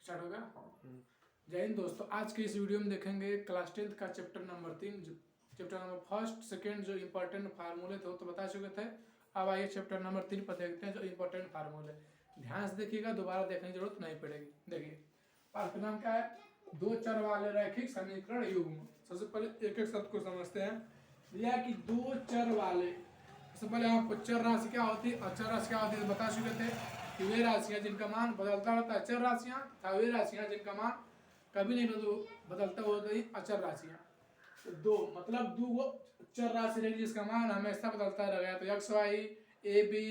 Start होगा। जय हिंद दोस्तों, आज के इस वीडियो में देखेंगे क्लास 10th का chapter number 3, chapter number first second जो इंपॉर्टेंट फार्मूले थे वो तो बता चुके थे। अब आइए चैप्टर नंबर 3 पर देखते हैं जो इंपॉर्टेंट फार्मूले। ध्यान से देखिएगा, दोबारा देखने की जरूरत नहीं पड़ेगी। देखिए पाठ का नाम क्या है, दो चर वाले रैखिक समीकरण युग्म। सबसे पहले एक एक शब्द को समझते हैं। दिया कि दो चर वाले, सबसे पहले आपको चर राशि क्या होती है और चर राशि क्या होती है बता चुके थे कि वे राशियां जिनका मान बदलता रहता है चर राशियां, था वे राशियां जिनका मान कभी नहीं बदलता होता है अचर राशियां। तो दो मतलब दो चर राशि रहेगी जिसका मान हमेशा बदलता रहेगा। तो X Y A B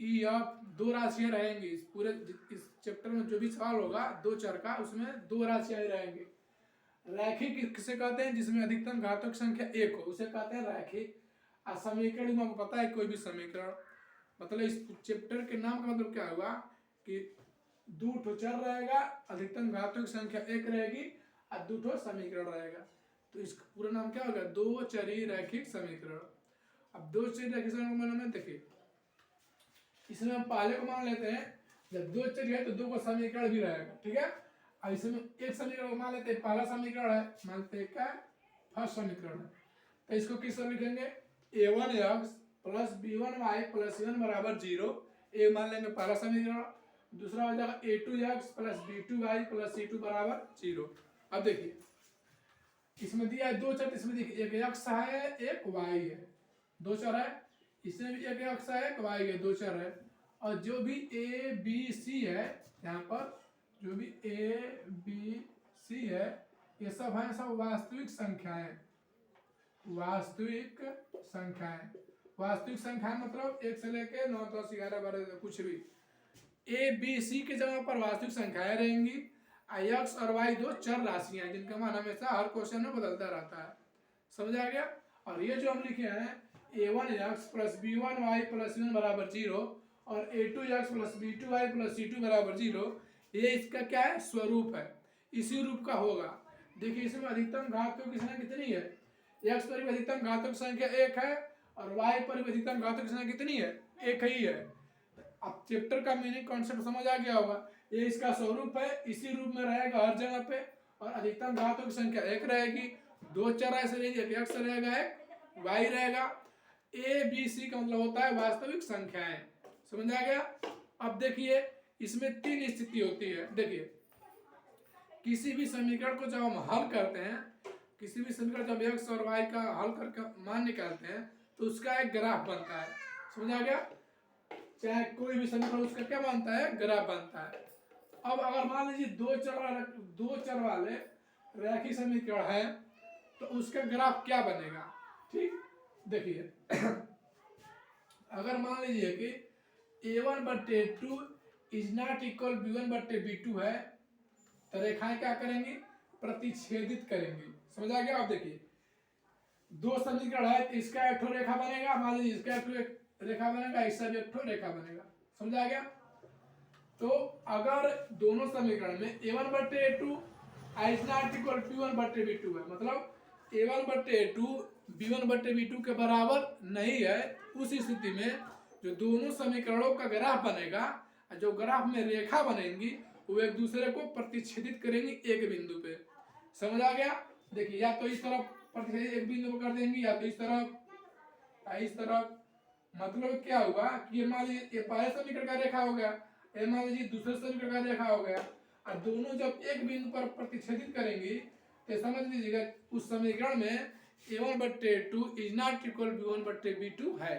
E F दो राशियां रहेंगी। इस पूरे इस चैप्टर में जो भी सवाल होगा दो चर का, उसमें दो राशियां ही रहेंगी। रैखिक किसे कहते हैं, जिसमें अधिकतम घातक संख्या एक हो उसे कहते हैं रैखिक। समीकरण आपको पता है, कोई भी समीकरण मतलब इस चैप्टर के नाम का मतलब क्या हुआ कि दो ठो चर रहेगा, अधिकतम घातक संख्या एक रहेगी और दो ठो समीकरण रहेगा। तो इसका पूरा नाम क्या होगा, दो चरी रैखिक समीकरण। अब दो चरी रैखिक समीकरण में देखिए, इसमें हम पहले को मान लेते हैं जब दो चर है तो दो का समीकरण भी रहेगा, ठीक है। अब इसमें एक समीकरण को मान लेते हैं, पहला समीकरण है, मानते हैं क्या फर्स्ट समीकरण है। तो इसको किस तरह लिखेंगे, a1x plus b1y plus c1 बराबर 0। ए मान लेंगे पहला समीकरण। दूसरा हो जाएगा a2x plus b2y plus c2 बराबर 0। अब देखिए इसमें दिया है दो चर, इसमें देखिए एक x है एक y है, दो चर है। इसमें भी एक x है एक y है, दो चर है। और जो भी a b c है यहाँ पर, जो भी a b c है ये सब है सब वास्तविक संख्याएं। वास्तविक संख्याएं, वास्तविक संख्याएं मतलब एक से लेके 9 10 11 12 कुछ भी। ए बी सी के जगह पर वास्तविक संख्याएं रहेंगी। एक्स और वाई दो चर राशियां जिनका मान हमेशा हर क्वेश्चन में बदलता रहता है। समझ आ गया। और ये जो हम लिखे हैं a1x plus b1y plus c1 बराबर 0 और a2x plus b2y plus c2 बराबर 0, ये इसका क्या है, स्वरूप है, इसी रूप का होगा। देखिए इसमें अधिकतम घातों की संख्या कितनी है, x पर भी अधिकतम घातक संख्या एक है और y पर भी अधिकतम घातक संख्या कितनी है, एक ही है। अब चैप्टर का मीनिंग कॉन्सेप्ट समझ आ गया होगा। ये इसका स्वरूप है, इसी रूप में रहेगा हर जगह पे। और अधिकतम घातों की संख्या एक रहेगी, दो चर ऐसे रहेंगे, एक एक्स रहेगा एक वाई रहेगा। ए बी सी का मतलब होता है वास्तविक संख्याएं। समझ आ गया। अब देखिए इसमें तीन स्थिति होती है। देखिए किसी भी समीकरण को जब हम हल करते हैं, किसी भी समीकरण जब एक्स और वाई का हल करके मान निकालते हैं तो उसका एक ग्राफ बनता है। समझ आ गया। चाहे कोई भी समीकरण उसका क्या बनता है, ग्राफ बनता है। अब अगर मान लीजिए दो चर वाले रैखिक समीकरण है तो उसका ग्राफ क्या बनेगा, ठीक। देखिए अगर मान लीजिए कि a1/2 is not equal b1/b2 है तो रेखाएं क्या करेंगी, प्रतिच्छेदित करेंगी। समझ आ गया। अब देखिए दो समीकरण है तो इसका एक ठो रेखा बनेगा, मान लीजिए इसका एक रेखा बनेगा, इसका भी एक ठो रेखा बनेगा। समझ आ गया। तो अगर दोनों समीकरण में a1/a2 is not equal b1/b2 है, मतलब a1/a2 b1/b2 के बराबर नहीं है, उस स्थिति में जो दोनों समीकरणों का ग्राफ बनेगा, जो ग्राफ में रेखा बनेंगी वो एक दूसरे को प्रतिच्छेदित करेंगी एक बिंदु पे। समझ आ गया। देखिए या तो इस तरफ प्रतिच्छेदित एक बिंदु पर कर देंगी या तो इस तरफ या इस तरफ। मतलब क्या होगा कि ये मान लीजिए पहले समीकरण का रेखा हो गया, ये मान लीजिए दूसरे समीकरण का रेखा हो गया, और दोनों जब एक बिंदु पर प्रतिच्छेदित करेंगी तो समझ लीजिएगा उस समीकरण में a1/2 is not equal b1/b2 है।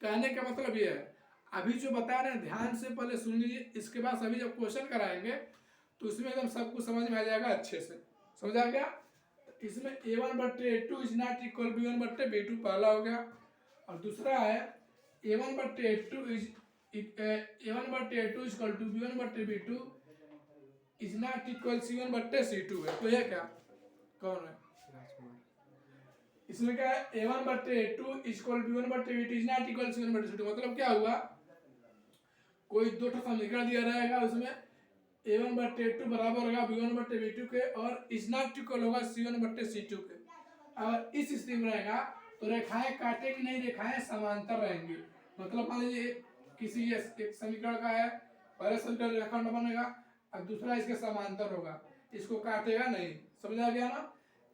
कहने का मतलब ये है, अभी जो बता रहे हैं ध्यान से पहले सुन लीजिए, इसके बाद सभी जब क्वेश्चन कराएंगे तो उसमें एकदम सब कुछ समझ में आ जाएगा अच्छे से। समझ आ गया। इसमें a1/2 is not equal b1/b2 पहला हो गया, और दूसरा है a1/2 is a1/2 is equal to b1/b2 is not equal c1/c2 है। तो ये क्या कौन है, इसमें क्या है a1/2 is equal b1/b2 is not equal c1/c2। मतलब क्या हुआ, कोई दो ठो समीकरण दिया रहेगा, उसमें a1/2 बराबर होगा b1/b2 के और इज नॉट इक्वल होगा c1/c2 के। अगर इस स्थिति में रहेगा तो रेखाएं काटेंगी नहीं, रेखाएं समांतर रहेंगी। मतलब मान लीजिए किसी एक समीकरण का है, पहले समीकरण रेखाखंड बनेगा, और दूसरा इसके समांतर होगा, इसको काटेगा नहीं। समझा गया ना?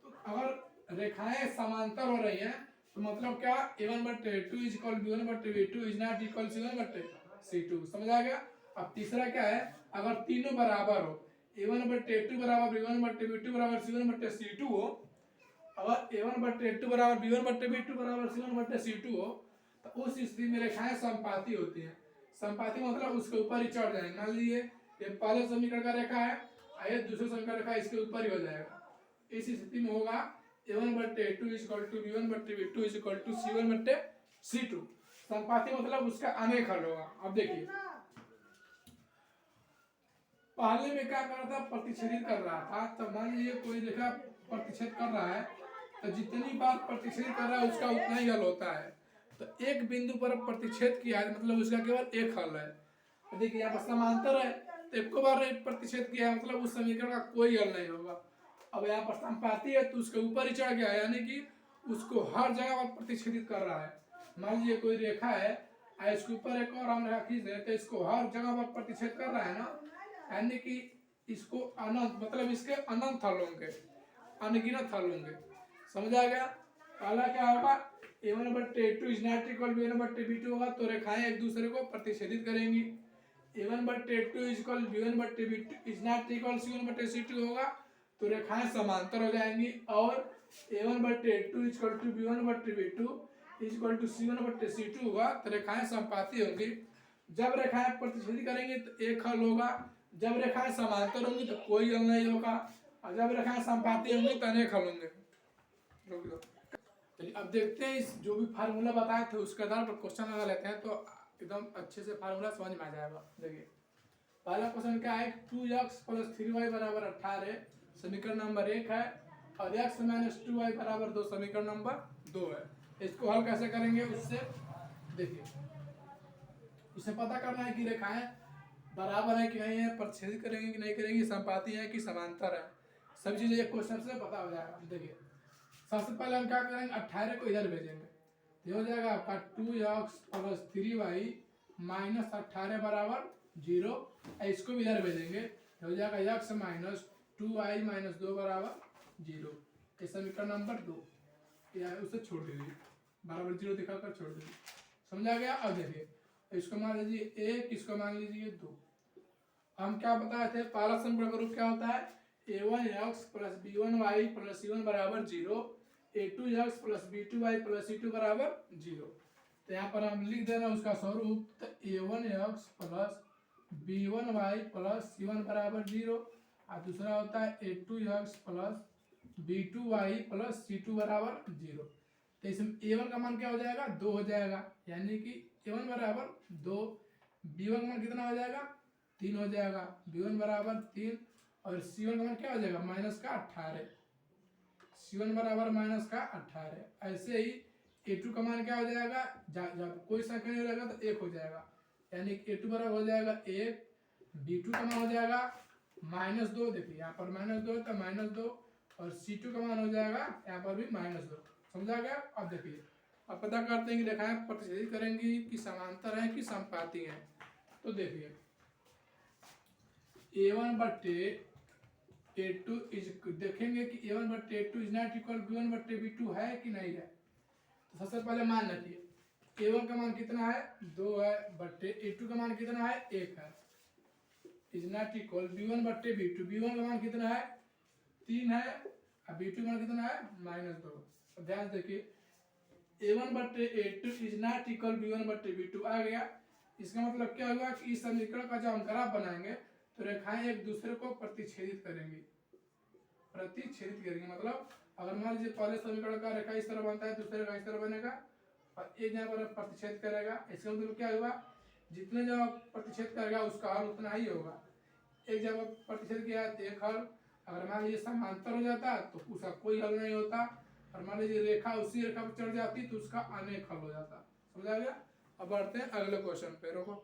तो अगर रेखाएं समांतर हो रही हैं तो मतलब क्या, a1/2 is equal b1/b2 is not equal c1/c2। समझा गया? अब तीसरा क्या है, अगर तीनों बराबर हो, a1/2 बराबर b1/b2 बराबर c1/c2 हो, अगर a1/2 बराबर b1/b2 बराबर c1/c2 हो, तो उस स्थिति में रेखाएं समपाती होती हैं। समपाती मतलब उसके ऊपर ही चढ़ जाएंगे। मान लीजिए ये पहले समीकरण का रेखा है, आइए दूसरे समीकरण रेखा इसके ऊपर ही हो जाएगा। इस स्थिति में होगा a1/2 is equal to b1/b2 is equal to c1/c2। समपाती मतलब उसका अनेक हल होगा। अब देखिए पहले में क्या कर रहा था, प्रतिच्छेदित कर रहा था। तो मान लीजिए कोई रेखा प्रतिच्छेद कर रहा है, तो जितनी बार प्रतिच्छेदित कर रहा है उसका उतना ही हल होता है। तो एक बिंदु पर प्रतिच्छेद किया है मतलब उसका केवल एक हल है। तो देखिए यहाँ पर समांतर है, तो एक बार प्रतिच्छेद किया है मतलब उस समीकरण का कोई हल नहीं होगा। अब यहाँ पर समपाती है तो उसके ऊपर ही चढ़ गया, यानी कि उसको हर जगह पर प्रतिच्छेदित कर रहा है। मान लीजिए कोई रेखा है, इसके ऊपर एक और हम रेखा खींच दें तो इसको हर जगह पर प्रतिच्छेद कर रहा है ना, यानी कि इसको अनंत मतलब इसके अनंत हल होंगे, अनगिनत हल होंगे। समझा गया? पहला क्या होगा, a1/2 is not equal b1/b2 होगा, तो रेखाएं एक दूसरे को प्रतिच्छेदित करेंगी। a1/2 is equal b1/b2 is not equal c1/c2 होगा, तो रेखाएं समांतर हो जाएंगी। और a1/2 is equal to b1/b2 is equal to c1/c2 होगा, तो रेखाएं समपाती होंगी। जब रेखाएं प्रतिच्छेदित करेंगी तो एक हल होगा, जब रेखाएं समांतर होंगी तो कोई हल नहीं होगा, और जब रेखाएं समपाती होंगी तो अनेक हल होंगे। चलिए अब देखते हैं इस जो भी फार्मूला बताए थे उसके आधार पर क्वेश्चन लगा लेते हैं, तो एकदम अच्छे से फार्मूला समझ में आ जाएगा। देखिए पहला क्वेश्चन क्या है, 2x + 3y = 18 समीकरण नंबर 1 है, और x - 2y = 2 समीकरण नंबर 2 है। इसको हल कैसे करेंगे उससे देखिए, इसे पता करना है कि रेखाएं बराबर है कि नहीं है, प्रतिच्छेदित करेंगे कि नहीं करेंगे, समपाती है कि समांतर है, सभी चीजें एक क्वेश्चन से पता हो जाएगा। देखिए सबसे पहले हम क्या करेंगे, 18 को इधर भेजेंगे, ये हो जाएगा आपका 2x + 3y - 18 = 0। इसको भी इधर भेजेंगे, हो जाएगा x - 2y - 2 = 0। ये समीकरण नंबर 2, या उसे छोड़ दीजिए, बराबर 0 दिखाकर छोड़ दीजिए। समझा गया? अब देखिए इसको मान लीजिए 1, इसको मान लीजिए 2। हम क्या बताए थे, पहला समीकरण का रूप क्या होता है, a1x + b1y + c1 = 0, a2x + b2y + c2 = 0। तो यहाँ पर हम लिख दे रहे हैं उसका स्वरूप, तो a1x + b1y + c1 = 0, और दूसरा होता है a2x + b2y + c2 = 0। तो इसमें a1 का मान क्या हो जाएगा, 2 हो जाएगा, यानी कि a1 = 2, b1 का मान कितना हो जाएगा, 3 हो जाएगा, b1 = 3, और c1 का मान क्या हो जाएगा, -18, c1 = -18। ऐसे ही a2 का मान क्या हो जाएगा, जब कोई संख्या नहीं रहेगा तो 1 हो जाएगा, यानी कि a2 बराबर हो जाएगा 1, b2 का मान हो जाएगा -2, देखिए यहाँ पर -2 तो -2, और c2 का मान हो जाएगा यहाँ पर भी -2। समझा गया? अब देखिए अब पता करते हैं कि रेखाएं प्रतिच्छेदित करेंगी कि समांतर है कि समपाती है। तो देखिए a1/a2 देखेंगे कि a1/a2 is not equal b1/b2 है कि नहीं है। तो सबसे पहले मान रखिए a1 का मान कितना है, 2 है, बट्टे a2 का मान कितना है, 1 है, is not equal b1/b2, b1 का मान कितना है, 3 है, और b2 का मान कितना है, -2। ध्यान देखिए a1/a2 is not equal b1/b2 आ गया। इसका मतलब क्या होगा कि इस समीकरण का जब हम ग्राफ बनाएंगे तो रेखाएं एक दूसरे को प्रतिच्छेदित करेंगी, मतलब अगर मान लीजिए पहले समीकरण का रेखा इस तरह बनता है, दूसरे रेखा इस तरह बनेगा, और एक यहाँ पर प्रतिच्छेद करेगा। इसका मतलब क्या होगा, जितने जगह प्रतिच्छेद करेगा उसका हल उतना ही होगा। एक जगह प्रतिच्छेद किया तो एक हल, अगर मान लीजिए समांतर हो जाता तो उसका कोई हल नहीं होता, और मान लीजिए रेखा उसी रेखा पर चढ़ जाती तो उसका अनेक हल हो जाता। समझा गया? अब बढ़ते हैं अगले क्वेश्चन पे। रोको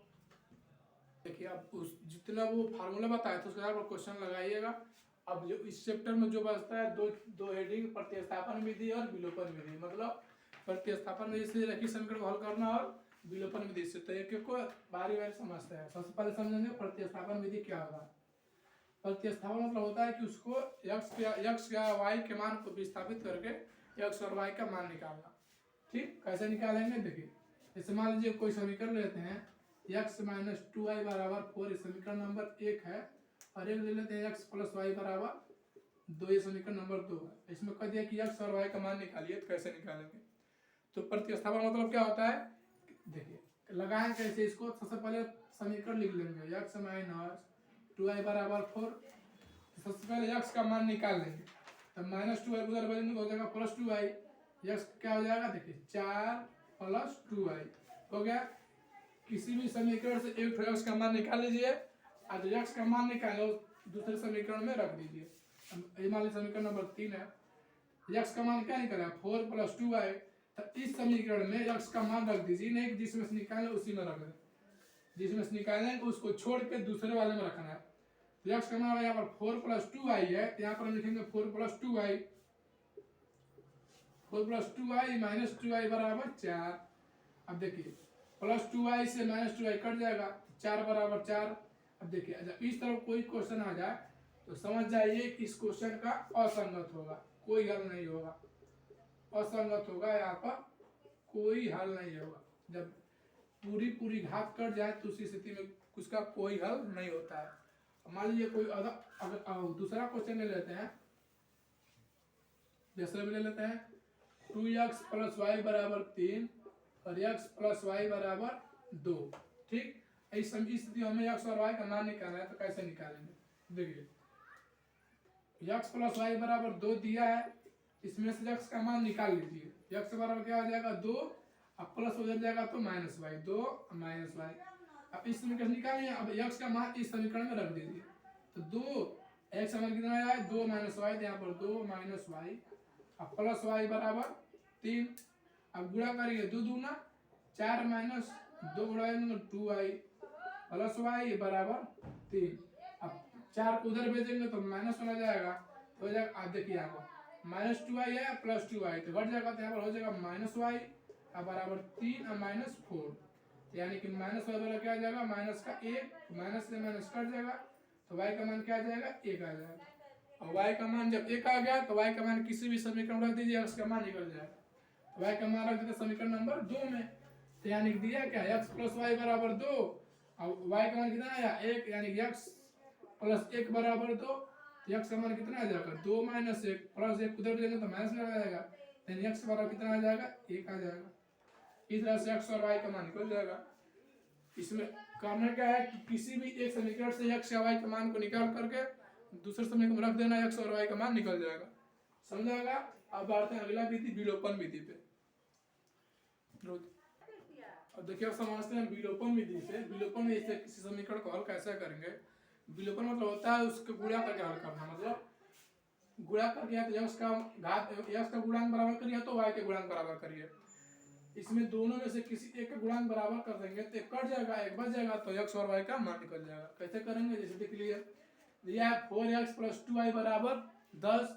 देखिए, अब उस जितना वो फार्मूला बताया था उसके आधार पर क्वेश्चन लगाइएगा। अब जो इस चैप्टर में जो बचता है, दो हेडिंग, प्रतिस्थापन विधि और विलोपन विधि। मतलब प्रतिस्थापन विधि से रेखीय समीकरण को हल करना, और विलोपन विधि से। तो एक एक को बारी बारी समझते हैं। सबसे पहले समझेंगे प्रतिस्थापन विधि क्या होगा। प्रतिस्थापन मतलब होता है कि उसको x या y के मान को विस्थापित करके x और y का मान निकालना। ठीक, कैसे निकालेंगे देखिए, जैसे मान लीजिए कोई समीकरण लेते हैं x माइनस 2y बराबर 4, समीकरण नंबर 1 है, और एक ले लेते हैं x प्लस वाई बराबर 2, ये समीकरण नंबर 2 है। इसमें कह दिया कि x और y का मान निकालिए, तो कैसे निकालेंगे? तो प्रतिस्थापन मतलब क्या होता है, देखिए लगाएं कैसे इसको। सबसे पहले समीकरण लिख लेंगे x माइनस 2y बराबर 4, सबसे पहले x का मान निकाल लेंगे, तब माइनस 2y उधर बदलेंगे तो हो जाएगा प्लस 2y, x क्या हो जाएगा देखिए 4 प्लस 2y हो गया। किसी भी समीकरण से एक x का मान निकाल लीजिए, और जो x का मान निकाले दूसरे समीकरण में रख दीजिए। मान लीजिए समीकरण नंबर 3 है, x का मान क्या निकला 4 प्लस 2y, तो इस समीकरण में x का मान रख दीजिए, नहीं जिसमें से निकालें उसी में रख दें, जिसमें से निकालें उसको छोड़ के दूसरे वाले में रखना है। तो x का मान यहाँ पर 4 प्लस 2y है, तो यहाँ पर हम लिखेंगे 4 plus 2y, 4 plus 2y minus 2y बराबर 4। अब देखिए प्लस 2y से माइनस 2y कट जाएगा, 4 बराबर 4। अब देखिए जब इस तरह कोई क्वेश्चन आ जाए तो समझ जाइए कि इस क्वेश्चन का असंगत होगा, कोई हल नहीं होगा, असंगत होगा, यहाँ पर कोई हल नहीं होगा। जब पूरी घात कट जाए तो उसी स्थिति में उसका कोई हल नहीं होता है। मान लीजिए कोई अगर दूसरा क्वेश्चन ले लेते हैं, जैसे भी ले लेते हैं 2x प्लस वाई बराबर 3 और x प्लस वाई बराबर 2। ठीक, इस स्थिति हमें x और y का मान निकालना है, तो कैसे निकालेंगे देखिए, x प्लस वाई बराबर 2 दिया है, इसमें से x का मान निकाल लीजिए। x बराबर क्या हो जाएगा 2, अब प्लस हो जाएगा तो माइनस वाई, 2 माइनस वाई। अब इस समीकरण निकालिए, अब x का मान इस समीकरण में रख दीजिए, तो 2 x का मान कितना आया है 2 माइनस वाई, यहाँ पर 2 माइनस वाई, अब प्लस वाई बराबर 3। अब गुणा करिए 2 दूना 4 माइनस 2 गुणा 2y प्लस वाई बराबर 3। अब 4 को उधर भेजेंगे तो माइनस होना जाएगा, तो हो जाएगा, आप देखिए यहाँ पर माइनस 2y है प्लस 2y, तो घट जाएगा, तो यहाँ पर हो जाएगा माइनस वाई बराबर 3 और माइनस 4, यानी कि माइनस वाई बराबर क्या आ जाएगा माइनस का 1, माइनस से माइनस कट जाएगा, तो y का मान क्या आ जाएगा 1 आ जाएगा। और y का मान जब 1 आ गया तो y का मान किसी भी समीकरण रख दीजिए, x का मान निकल जाएगा। तो y का मान रख देते समीकरण नंबर 2 में, तो यानी दिया क्या x प्लस वाई बराबर 2, और y का मान कितना आया 1, यानी x प्लस 1 बराबर 2, तो x का मान कितना आ जाएगा 2 माइनस 1, प्लस 1 उधर देंगे तो माइनस लगा जाएगा, यानी x बराबर कितना आ जाएगा 1 आ जाएगा। इस तरह से x और y का मान निकल जाएगा। इसमें करना क्या है कि किसी भी एक समीकरण से x या y के मान को निकाल करके दूसरे समीकरण में रख देना, x और y का मान निकल जाएगा, समझाएगा। अब बढ़ते हैं अगला विधि, विलोपन विधि पे। अब देखिए अब समझते हैं विलोपन विधि से। विलोपन विधि से किसी समीकरण को हल कैसे करेंगे। विलोपन मतलब होता है उसको गुणा करके हल करना, मतलब गुणा करके या तो x का घात x का गुणांक बराबर करिए तो y के गुणांक बराबर करिए। इसमें दोनों में से किसी एक का गुणांक बराबर कर देंगे तो एक कट जाएगा, एक बच जाएगा, तो x और y का मान निकल जाएगा। कैसे करेंगे जैसे देख लीजिए, दिया है 4x प्लस 2y बराबर 10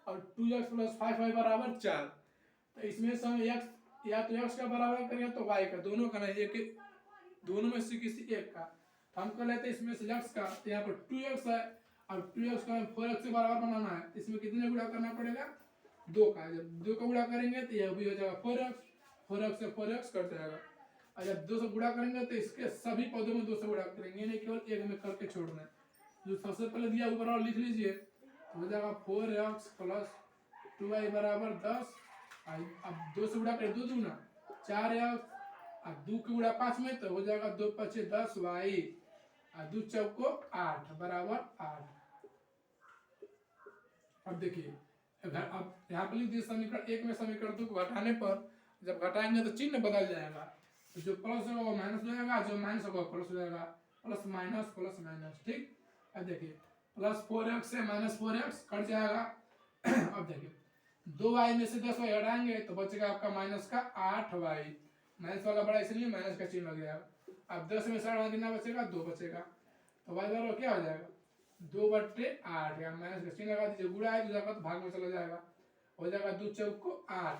और 2x प्लस 5y बराबर 4। तो इसमें से हम x या तो x का बराबर करें तो y का, दोनों का नहीं, एक दोनों में से किसी एक का। हम कर लेते हैं इसमें से x का, तो यहाँ पर 2x है और 2x का 4x से बराबर बनाना है, इसमें कितने गुणा करना पड़ेगा 2 का। जब 2 का गुणा करेंगे तो यह भी हो जाएगा 4x, 4x से 4x कट जाएगा। और जब 2 से गुणा करेंगे तो इसके सभी पदों में 2 से गुणा करेंगे, नहीं केवल एक में करके छोड़ना है। जो सबसे पहले दिया ऊपर और लिख लीजिए, तो हो जाएगा 4x प्लस 2y बराबर 10। अब 2 से गुणा करें 2 दूना 4x, और 2 के गुणा 5 में तो हो जाएगा 2 5 10y, और 2 चौको 8 बराबर 8। अब देखिए अब यहाँ पर लिख दिए समीकरण 1 में समीकरण 2 को घटाने पर जब घटाएंगे तो चिन्ह बदल जाएगा, तो जो प्लस होगा वो माइनस हो जाएगा, जो माइनस होगा प्लस हो जाएगा, प्लस माइनस। ठीक, अब देखिए प्लस 4x से माइनस 4x कट जाएगा। अब देखिए 2y में से 10y हटाएंगे तो बचेगा आपका माइनस का 8y, माइनस वाला बड़ा इसलिए माइनस का चिन्ह लग जाएगा। अब 10 में से 8 कितना बचेगा 2 बचेगा, तो y बराबर क्या हो जाएगा 2/8, या माइनस का चिन्ह लगा दीजिए, गुणा है तो भाग में चला जाएगा, हो जाएगा 2 चौको 8,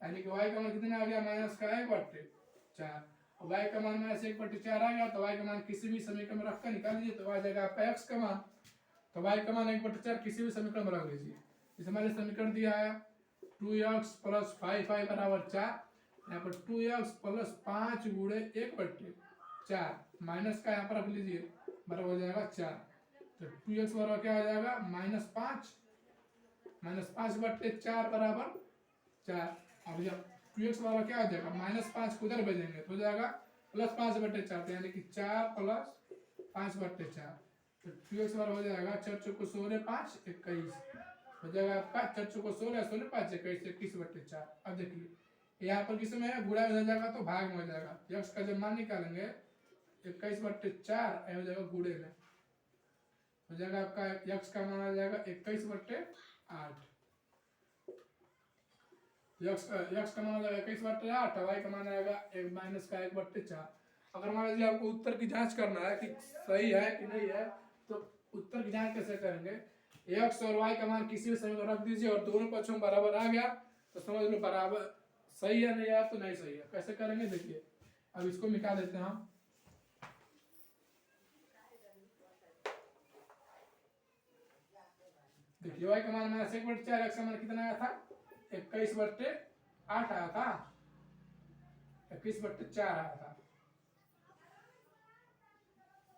यानी कि y का मान कितना आ गया माइनस का 1/4। और y का मान माइनस 1/4 आ गया, तो y का मान किसी भी समीकरण में रखकर निकाल लीजिए तो आ जाएगा आपका x का मान। तो y का मान 1/4 किसी भी समीकरण में रख लीजिए। जैसे हमारे समीकरण दिया है 2x + 5y = 4, यहाँ पर 2x + 5 गुणे 1/4 माइनस का यहाँ पर रख लीजिए, बराबर हो जाएगा 4। तो 2x बराबर क्या हो जाएगा -5/4 बराबर 4। अब जब 2x बराबर क्या हो जाएगा -5 को उधर भेजेंगे तो हो जाएगा +5/4, यानी कि 4 + 5/4। तो 2x बराबर हो जाएगा 4 × 4 = 16, 5 = 21 हो जाएगा आपका 4 × 4 = 16, 16 × 5 = 21, 21/4। अब देखिए यहाँ पर किसमें है गुणा हो जाएगा तो भाग में हो जाएगा। x का जब मान निकालेंगे 21/4 हो जाएगा गुणे में, हो जाएगा आपका x का मान आ जाएगा 21/8। x का मान आ जाएगा 21/8, y का मान आएगा -1/4। अगर मान लीजिए आपको उत्तर की जांच करना है कि सही है कि नहीं है, तो उत्तर की जांच कैसे करेंगे, x और y का मान किसी भी समीकरण रख दीजिए और दोनों पक्षों में बराबर आ गया तो समझ लो बराबर सही है, नहीं आया तो नहीं सही है। कैसे करेंगे देखिए, अब इसको मिटा देते हैं हम। देखिए y का मान -1/4, x का मान कितना आया था 21/8 आया था, 21/4 आया था।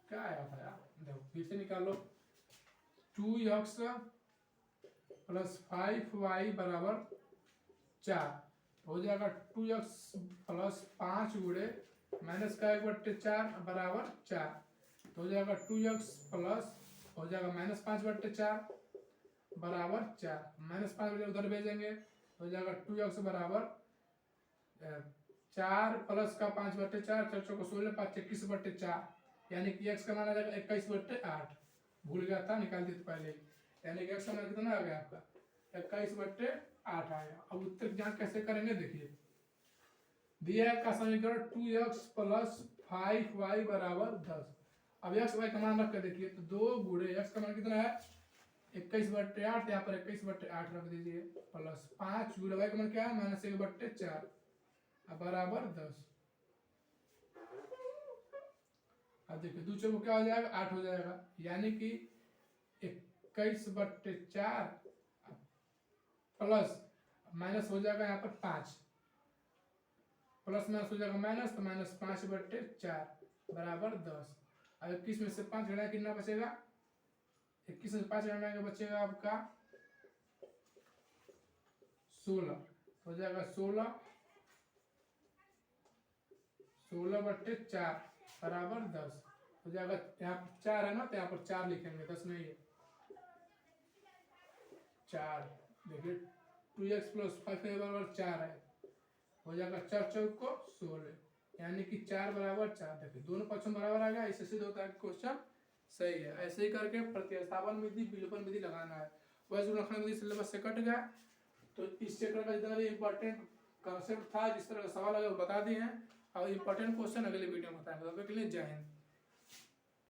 क्या आया था यार, देखो फिर से निकालो। 2x + 5y = 4 हो जाएगा 2x + 5 गुणे -1/4 बराबर 4 तो हो जाएगा 2x प्लस हो जाएगा -5/4 बराबर 4, -5 उधर भेजेंगे हो जाएगा 2x बराबर 4 प्लस का 5/4, 4 × 4 = 16, 5 × 21/4, यानी कि x का मान आ जाएगा 21/8। भूल गया था, निकाल दिए पहले ही, यानी कि x का मान कितना आ गया आपका 21/8 आया। अब उत्तर की जांच कैसे करेंगे देखिए, दिया का समीकरण 2x + 5y = 10। अब x y का मान रख कर देखिए तो 2 गुणे x का मान कितना है 21/8, यहाँ पर 21/8 रख दीजिए, प्लस 5 गुणे y का मान क्या है -1/4 बराबर 10। अब देखिए दूसरे को क्या हो जाएगा 8 हो जाएगा, यानी कि 21/4 प्लस माइनस हो जाएगा यहाँ पर 5, प्लस माइनस हो जाएगा माइनस, तो -5/4 बराबर 10। अब 21 में से 5 घटाया कितना बचेगा, 21 में 5 घटाएंगे बचेगा आपका 16, हो जाएगा 16/4 बराबर 10 हो जाएगा। यहाँ पर 4 है ना, तो यहाँ पर 4 लिखेंगे, 10 नहीं है 4। देखिए 2x + 5y = 4 है, हो जाएगा 4 × 4 = 16, यानी कि 4 बराबर 4। देखिए दोनों पक्षों बराबर आ गया, इससे सिद्ध होता है कि क्वेश्चन सही है। ऐसे ही करके प्रतिस्थापन विधि, विलोपन विधि लगाना है। वैसे रखने विधि सिलेबस से कट गया, तो इस चैप्टर का जितना भी इंपॉर्टेंट कॉन्सेप्ट था, जिस तरह का सवाल अगर बता दिए हैं, और इंपॉर्टेंट क्वेश्चन अगले वीडियो में बताएंगे। तब तक के लिए जय हिंद।